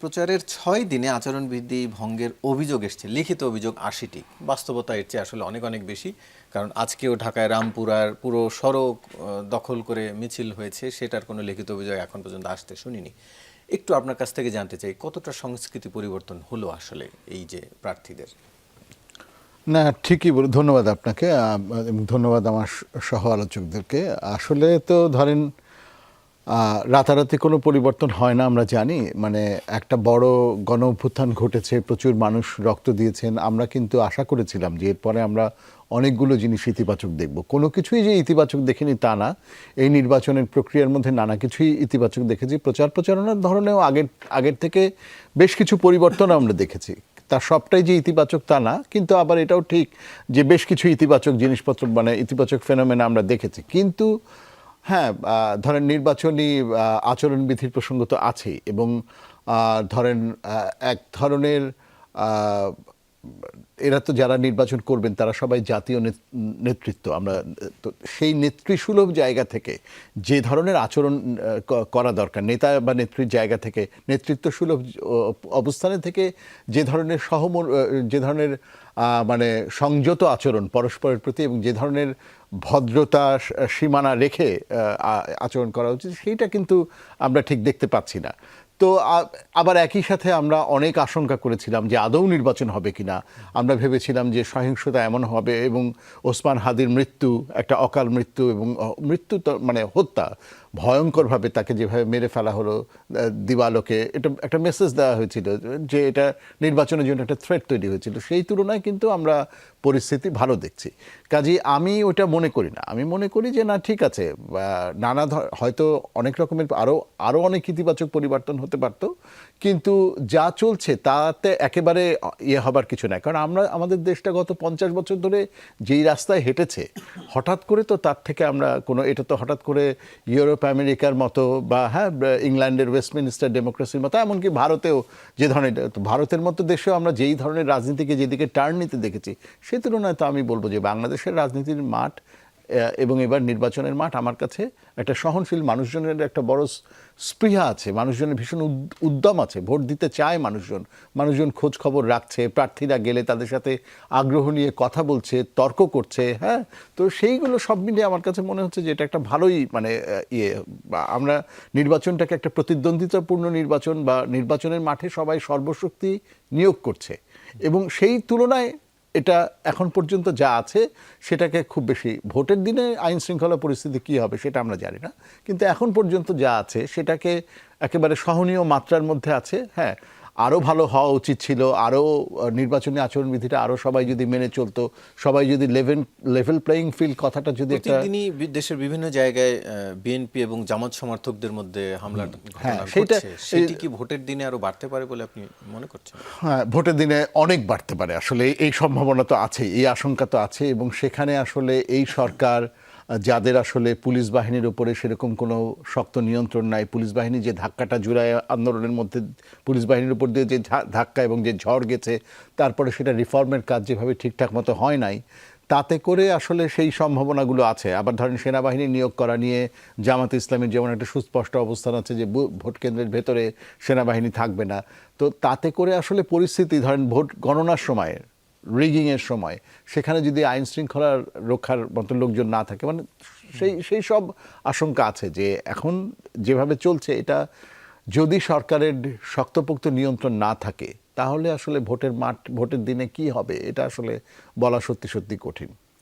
প্রচারের ৬ দিনে আচরণবিধি ভঙ্গের অভিযোগ এসছে, লিখিত অভিযোগ ৮০টি। বাস্তবতা এর চেয়ে আসলে অনেক অনেক বেশি, কারণ আজকেও ঢাকায় রামপুরার পুরো সড়ক দখল করে মিছিল হয়েছে, সেটার কোনো লিখিত অভিযোগ এখন পর্যন্ত আসতে শুনিনি। একটু আপনার কাছ থেকে জানতে চাই, কতটা সংস্কৃতি পরিবর্তন হলো আসলে এই যে প্রার্থীদের? না, ঠিকই বলে, ধন্যবাদ আপনাকে এবং ধন্যবাদ আমার সহ আলোচকদেরকে। আসলে তো ধরেন রাতারাতি কোনো পরিবর্তন হয় না, আমরা জানি। মানে একটা বড় গণ অভ্যুত্থান ঘটেছে, প্রচুর মানুষ রক্ত দিয়েছেন। আমরা কিন্তু আশা করেছিলাম যে এরপরে আমরা অনেকগুলো জিনিস ইতিবাচক দেখব। কোনো কিছুই যে ইতিবাচক দেখিনি তা না। এই নির্বাচনের প্রক্রিয়ার মধ্যে নানা কিছুই ইতিবাচক দেখেছি। প্রচারণার ধরনেও আগের থেকে বেশ কিছু পরিবর্তন আমরা দেখেছি। তার সবটাই যে ইতিবাচক তা না, কিন্তু আবার এটাও ঠিক যে বেশ কিছু ইতিবাচক জিনিসপত্র, মানে ইতিবাচক ফেনোমেনা আমরা দেখেছি। কিন্তু হ্যাঁ, ধরেন নির্বাচনী আচরণবিধির প্রসঙ্গ তো আছেই, এবং ধরেন এক ধরনের এরা তো যারা নির্বাচন করবেন তারা সবাই জাতীয় নেতৃত্ব। আমরা তো সেই নেতৃসুলভ জায়গা থেকে যে ধরনের আচরণ করা দরকার, নেতা বা নেত্রীর জায়গা থেকে, নেতৃত্ব সুলভ অবস্থানে থেকে যে ধরনের মানে সংযত আচরণ পরস্পরের প্রতি, এবং যে ধরনের ভদ্রতা সীমানা রেখে আচরণ করা উচিত, সেইটা কিন্তু আমরা ঠিক দেখতে পাচ্ছি না। তো আবার একই সাথে আমরা অনেক আশঙ্কা করেছিলাম যে আদৌ নির্বাচন হবে কিনা। আমরা ভেবেছিলাম যে সহিংসতা এমন হবে, এবং ওসমান হাদির মৃত্যু, একটা অকাল মৃত্যু, এবং মৃত্যু তো মানে হত্যা, ভয়ঙ্করভাবে তাকে যেভাবে মেরে ফেলা হলো দিবালোকে, এটা একটা মেসেজ দেওয়া হয়েছিল যে এটা নির্বাচনের জন্য একটা থ্রেট তৈরি হয়েছিল। সেই তুলনায় কিন্তু আমরা পরিস্থিতি ভালো দেখছি। কাজেই আমি ওটা মনে করি না। আমি মনে করি যে না, ঠিক আছে, হয়তো অনেক রকমের আরও অনেক ইতিবাচক পরিবর্তন হতে পারত, কিন্তু যা চলছে তাতে একেবারে হবার কিছু নাই। কারণ আমাদের দেশটা গত 50 বছর ধরে যেই রাস্তায় হেঁটেছে, হঠাৎ করে তো তার থেকে আমরা এটা তো হঠাৎ করে ইউরোপ আমেরিকার মতো, বা হ্যাঁ, ইংল্যান্ডের ওয়েস্টমিনিস্টার ডেমোক্রেসির মতো, এমনকি ভারতেও যে ধরনের, ভারতের মতো দেশেও আমরা যেই ধরনের রাজনীতিকে যেদিকে টার্ন নিতে দেখেছি, সেই তুলনায় তো আমি বলবো যে বাংলাদেশের রাজনীতির মাঠ এবং এবার নির্বাচনের মাঠ আমার কাছে একটা সহনশীল, মানুষজনের একটা বড় স্পৃহা আছে, মানুষজনের ভীষণ উদ্যম আছে, ভোট দিতে চায় মানুষজন খোঁজ খবর রাখছে, প্রার্থীরা গেলে তাদের সাথে আগ্রহ নিয়ে কথা বলছে, তর্ক করছে। হ্যাঁ, তো সেইগুলো সব মিলিয়ে আমার কাছে মনে হচ্ছে যে এটা একটা ভালোই, মানে আমরা নির্বাচনটাকে একটা প্রতিদ্বন্দ্বিতাপূর্ণ নির্বাচন, বা নির্বাচনের মাঠে সবাই সর্বশক্তি নিয়োগ করছে, এবং সেই তুলনায় এটা এখন পর্যন্ত যা আছে সেটাকে খুব বেশি, ভোটের দিনে আইন শৃঙ্খলা পরিস্থিতি কী হবে সেটা আমরা জানি না, কিন্তু এখন পর্যন্ত যা আছে সেটাকে একেবারে সহনীয় মাত্রার মধ্যে আছে। হ্যাঁ, আরও ভালো হওয়া উচিত ছিল, আরও নির্বাচনী আচরণবিধিটা আরও সবাই যদি মেনে চলতো, সবাই যদি লেভেল প্লেয়িং ফিল্ড কথাটা যদি একটা। প্রতিদিনই দেশের বিভিন্ন জায়গায় বিএনপি এবং জামাত সমর্থকদের মধ্যে হামলার ঘটনা ঘটছে, সেটি কি ভোটের দিনে আরো বাড়তে পারে বলে আপনি মনে করছেন? হ্যাঁ, ভোটের দিনে অনেক বাড়তে পারে, আসলে এই সম্ভাবনা তো আছে, এই আশঙ্কা তো আছে, এবং সেখানে আসলে এই সরকার, যাদের আসলে পুলিশ বাহিনীর উপরে সেরকম কোনো শক্ত নিয়ন্ত্রণ নাই, পুলিশ বাহিনী যে ধাক্কাটা জুলাই আন্দোলনের মধ্যে পুলিশ বাহিনীর উপর দিয়ে যে ধাক্কা এবং যে ঝড় গেছে, তারপরে সেটা রিফর্মের কাজ যেভাবে ঠিকঠাক মতো হয় নাই, তাতে করে আসলে সেই সম্ভাবনাগুলো আছে। আবার ধরেন সেনাবাহিনী নিয়োগ করা নিয়ে জামাতে ইসলামের যেমন একটা সুস্পষ্ট অবস্থান আছে যে ভোট কেন্দ্রের ভেতরে সেনাবাহিনী থাকবে না, তো তাতে করে আসলে পরিস্থিতি, ধরেন ভোট গণনার সময়, রিগিংয়ের সময়, সেখানে যদি আইন শৃঙ্খলা রক্ষার মতো লোকজন না থাকে, মানে সেই সব আশঙ্কা আছে যে এখন যেভাবে চলছে, এটা যদি সরকারের শক্তপোক্ত নিয়ন্ত্রণ না থাকে, তাহলে আসলে ভোটের দিনে কি হবে এটা আসলে বলা সত্যি সত্যি কঠিন।